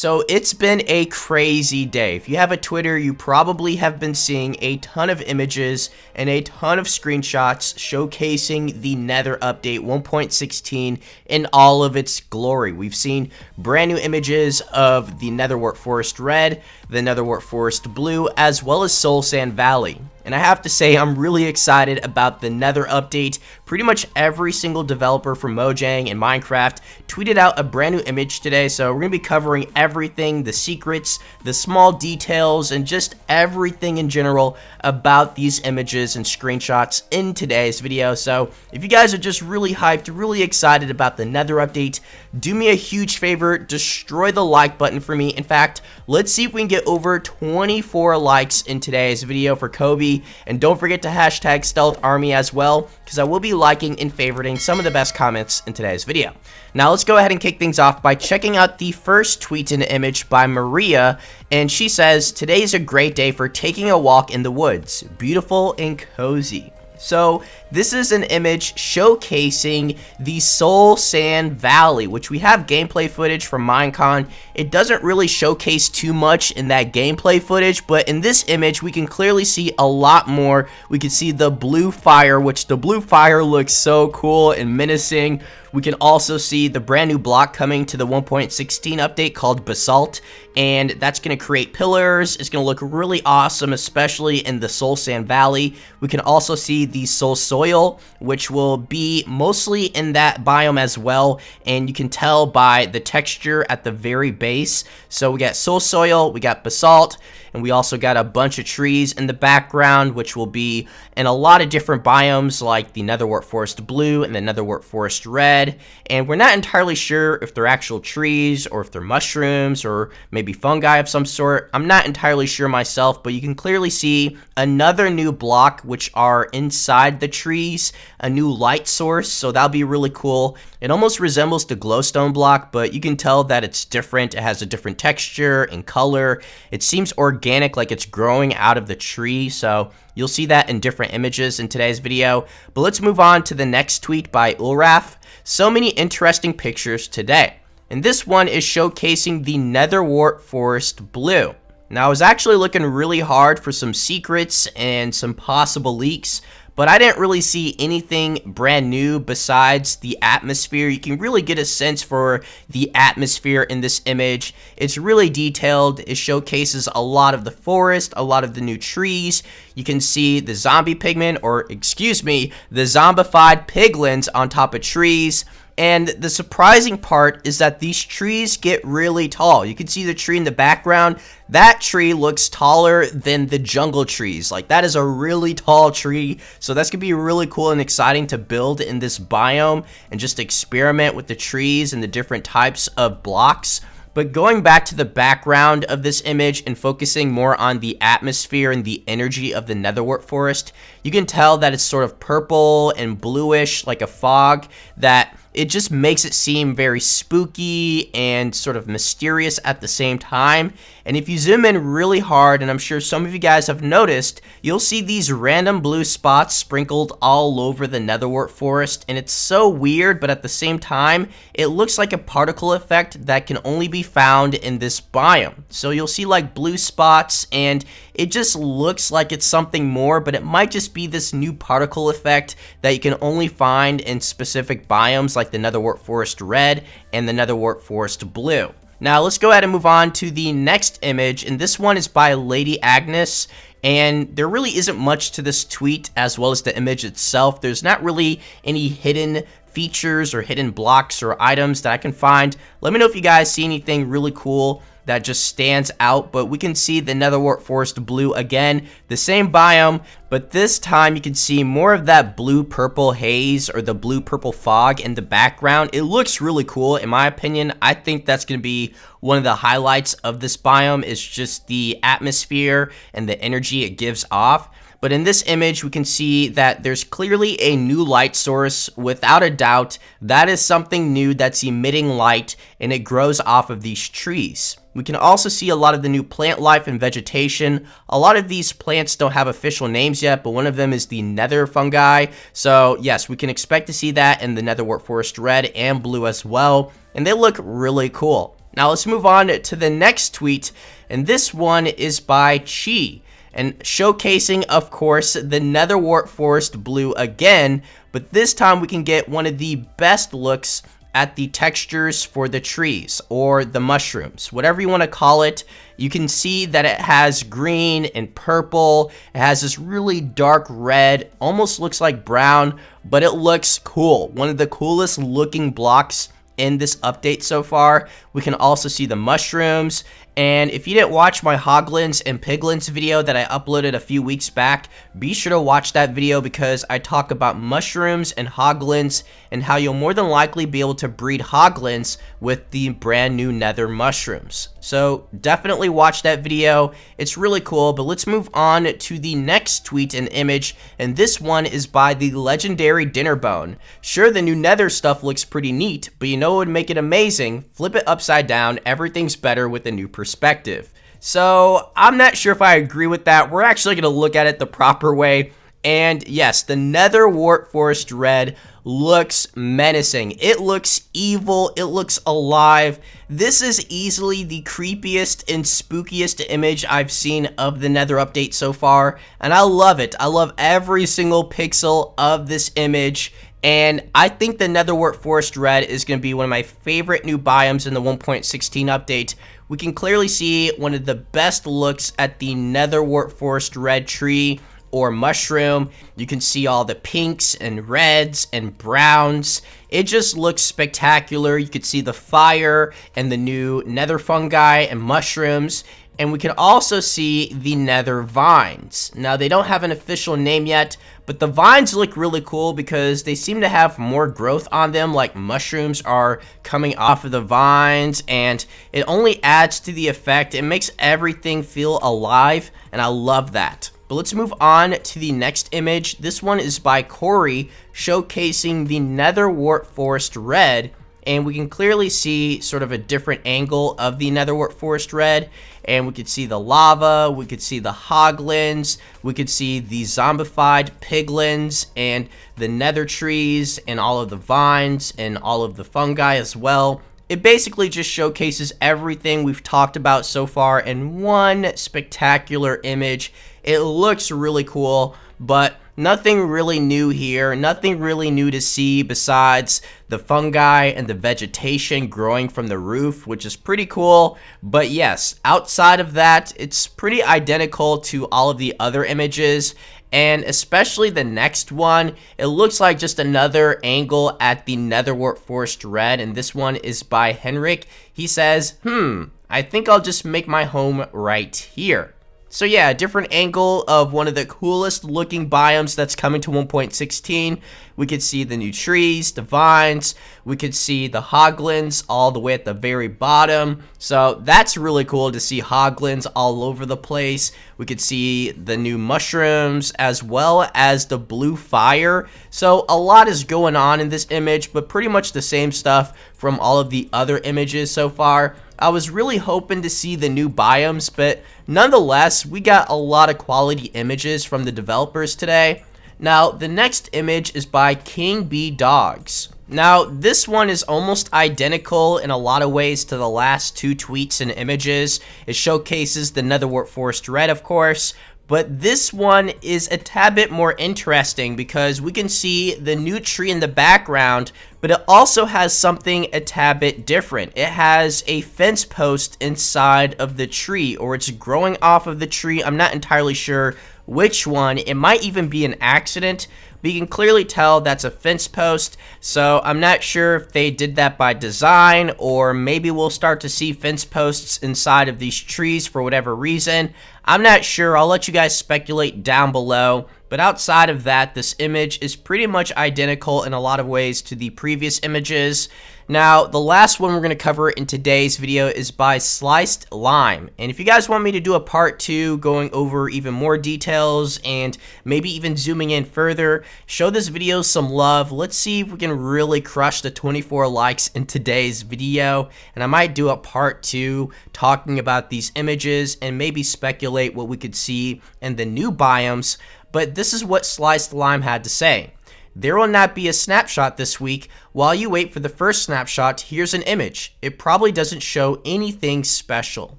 So it's been a crazy day. If you have a Twitter, you probably have been seeing a ton of images and a ton of screenshots showcasing the Nether update 1.16 in all of its glory. We've seen brand new images of the Nether Wart Forest Red, the Nether Wart Forest Blue, as well as Soul Sand Valley. And I have to say, I'm really excited about the Nether update. Pretty much every single developer from Mojang and Minecraft tweeted out a brand new image today, so we're going to be covering everything, the secrets, the small details, and just everything in general about these images and screenshots in today's video. So if you guys are just really hyped, really excited about the Nether update, do me a huge favor, destroy the like button for me. In fact, let's see if we can get over 24 likes in today's video for Kobe. And don't forget to hashtag Stealth Army as well, because I will be liking and favoriting some of the best comments in today's video. Now let's go ahead and kick things off by checking out the first tweet and image by Maria, and she says, "Today's a great day for taking a walk in the woods. Beautiful and cozy." So this is an image showcasing the Soul Sand Valley, which we have gameplay footage from Minecon. It doesn't really showcase too much in that gameplay footage, but in this image we can clearly see a lot more. We can see the blue fire, which the blue fire looks so cool and menacing. We can also see the brand new block coming to the 1.16 update called Basalt, and that's going to create pillars. It's going to look really awesome, especially in the Soul Sand Valley. We can also see the Soul Soil, which will be mostly in that biome as well, and you can tell by the texture at the very base. So we got Soul Soil, we got Basalt, and we also got a bunch of trees in the background, which will be in a lot of different biomes like the Nether Wart Forest Blue and the Nether Wart Forest Red. And we're not entirely sure if they're actual trees or if they're mushrooms or maybe fungi of some sort. I'm not entirely sure myself, but you can clearly see another new block which are inside the trees, a new light source, so that'll be really cool. It almost resembles the glowstone block, but you can tell that it's different. It has a different texture and color. It seems organic, like it's growing out of the tree, so you'll see that in different images in today's video. But let's move on to the next tweet by Ulraf. So many interesting pictures today. And this one is showcasing the Nether Wart Forest Blue. Now, I was actually looking really hard for some secrets and some possible leaks, but I didn't really see anything brand new besides the atmosphere. You can really get a sense for the atmosphere in this image. It's really detailed. It showcases a lot of the forest, a lot of the new trees. You can see the zombie pigmen, or excuse me, the zombified piglins on top of trees. And the surprising part is that these trees get really tall. You can see the tree in the background. That tree looks taller than the jungle trees. Like, that is a really tall tree. So that's going to be really cool and exciting to build in this biome and just experiment with the trees and the different types of blocks. But going back to the background of this image and focusing more on the atmosphere and the energy of the Nether Wart Forest, you can tell that it's sort of purple and bluish, like a fog, that it just makes it seem very spooky and sort of mysterious at the same time. And if you zoom in really hard, and I'm sure some of you guys have noticed, you'll see these random blue spots sprinkled all over the Nether Wart Forest. And it's so weird, but at the same time, it looks like a particle effect that can only be found in this biome. So you'll see like blue spots, and it just looks like it's something more, but it might just be this new particle effect that you can only find in specific biomes like the Nether Wart Forest Red and the Nether Wart Forest Blue. Now let's go ahead and move on to the next image, and this one is by Lady Agnes. And there really isn't much to this tweet as well as the image itself. There's not really any hidden features or hidden blocks or items that I can find. Let me know if you guys see anything really cool that just stands out, but we can see the Nether Wart Forest Blue again, the same biome, but this time you can see more of that blue-purple haze or the blue-purple fog in the background. It looks really cool, in my opinion. I think that's going to be one of the highlights of this biome, is just the atmosphere and the energy it gives off. But in this image, we can see that there's clearly a new light source. Without a doubt, that is something new that's emitting light, and it grows off of these trees. We can also see a lot of the new plant life and vegetation. A lot of these plants don't have official names yet, but one of them is the nether fungi. So yes, we can expect to see that in the Nether Wart Forest Red and Blue as well, and they look really cool. Now let's move on to the next tweet, and this one is by Chi, and showcasing, of course, the Nether Wart Forest blue again, but this time we can get one of the best looks at the textures for the trees or the mushrooms, whatever you want to call it. You can see that it has green and purple. It has this really dark red, almost looks like brown, but it looks cool. One of the coolest looking blocks in this update so far. We can also see the mushrooms, and if you didn't watch my hoglins and piglins video that I uploaded a few weeks back, be sure to watch that video because I talk about mushrooms and hoglins and how you'll more than likely be able to breed hoglins with the brand new nether mushrooms. So definitely watch that video. It's really cool, but let's move on to the next tweet and image, and this one is by the legendary Dinnerbone. Sure, the new nether stuff looks pretty neat, but you know what would make it amazing? Flip it upside down, everything's better with a new perspective. So I'm not sure if I agree with that. We're actually going to look at it the proper way. And yes, the Nether Wart Forest red looks menacing. It looks evil. It looks alive. This is easily the creepiest and spookiest image I've seen of the Nether update so far, and I love it. I love every single pixel of this image. And I think the Nether Wart Forest Red is going to be one of my favorite new biomes in the 1.16 update. We can clearly see one of the best looks at the Nether Wart Forest Red tree or mushroom. You can see all the pinks and reds and browns. It just looks spectacular. You can see the fire and the new nether fungi and mushrooms. And we can also see the nether vines. Now, they don't have an official name yet, but the vines look really cool because they seem to have more growth on them, like mushrooms are coming off of the vines, and it only adds to the effect. It makes everything feel alive, and I love that. But let's move on to the next image. This one is by Corey, showcasing the Nether Wart Forest Red, and we can clearly see sort of a different angle of the Nether Wart Forest Red, and we could see the lava, we could see the hoglins, we could see the zombified piglins, and the nether trees, and all of the vines, and all of the fungi as well. It basically just showcases everything we've talked about so far in one spectacular image. It looks really cool, but nothing really new here, nothing really new to see besides the fungi and the vegetation growing from the roof, which is pretty cool. But yes, outside of that, it's pretty identical to all of the other images, and especially the next one. It looks like just another angle at the Nether Wart Forest Red, and this one is by Henrik. He says, I think I'll just make my home right here. So yeah, a different angle of one of the coolest looking biomes that's coming to 1.16. We could see the new trees, the vines, we could see the hoglins all the way at the very bottom. So that's really cool to see hoglins all over the place. We could see the new mushrooms as well as the blue fire. So a lot is going on in this image, but pretty much the same stuff from all of the other images so far. I was really hoping to see the new biomes, but nonetheless, we got a lot of quality images from the developers today. Now, the next image is by King B Dogs. Now, this one is almost identical in a lot of ways to the last two tweets and images. It showcases the Nether Wart Forest Red, of course, but this one is a tad bit more interesting because we can see the new tree in the background, but it also has something a tad bit different. It has a fence post inside of the tree, or it's growing off of the tree. I'm not entirely sure which one. It might even be an accident, but you can clearly tell that's a fence post. So I'm not sure if they did that by design, or maybe we'll start to see fence posts inside of these trees for whatever reason. I'm not sure. I'll let you guys speculate down below. But outside of that, this image is pretty much identical in a lot of ways to the previous images. Now, the last one we're going to cover in today's video is by Sliced Lime. And if you guys want me to do a part 2 going over even more details and maybe even zooming in further, show this video some love. Let's see if we can really crush the 24 likes in today's video. And I might do a part 2 talking about these images and maybe speculate what we could see in the new biomes. But this is what Sliced Lime had to say. there will not be a snapshot this week. While you wait for the first snapshot, here's an image. It probably doesn't show anything special.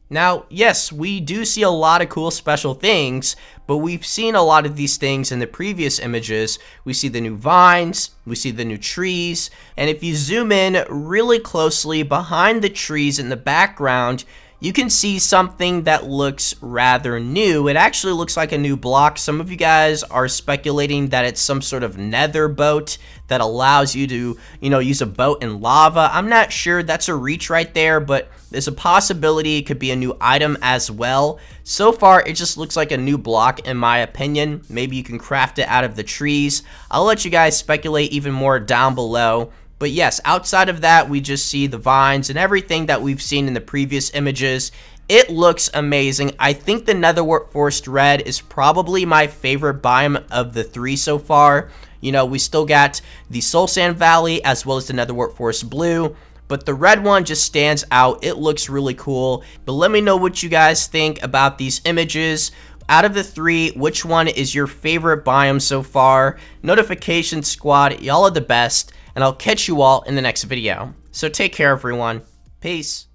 Now, yes, we do see a lot of cool special things, but we've seen a lot of these things in the previous images. We see the new vines, we see the new trees, and if you zoom in really closely behind the trees in the background, you can see something that looks rather new. It actually looks like a new block. Some of you guys are speculating that it's some sort of nether boat that allows you to, use a boat in lava. I'm not sure. That's a reach right there, but there's a possibility it could be a new item as well. So far, it just looks like a new block in my opinion. Maybe you can craft it out of the trees. I'll let you guys speculate even more down below. But yes, outside of that, we just see the vines and everything that we've seen in the previous images. It looks amazing. I think the Nether Wart Forest Red is probably my favorite biome of the three so far. We still got the Soul Sand Valley as well as the Nether Wart Forest Blue. But the red one just stands out. It looks really cool. But let me know what you guys think about these images. Out of the three, which one is your favorite biome so far? Notification Squad, y'all are the best. And I'll catch you all in the next video. So take care, everyone. Peace.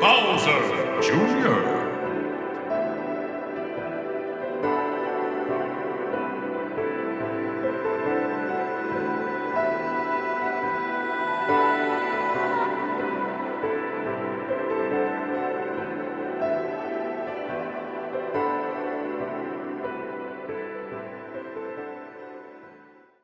Bowser Jr.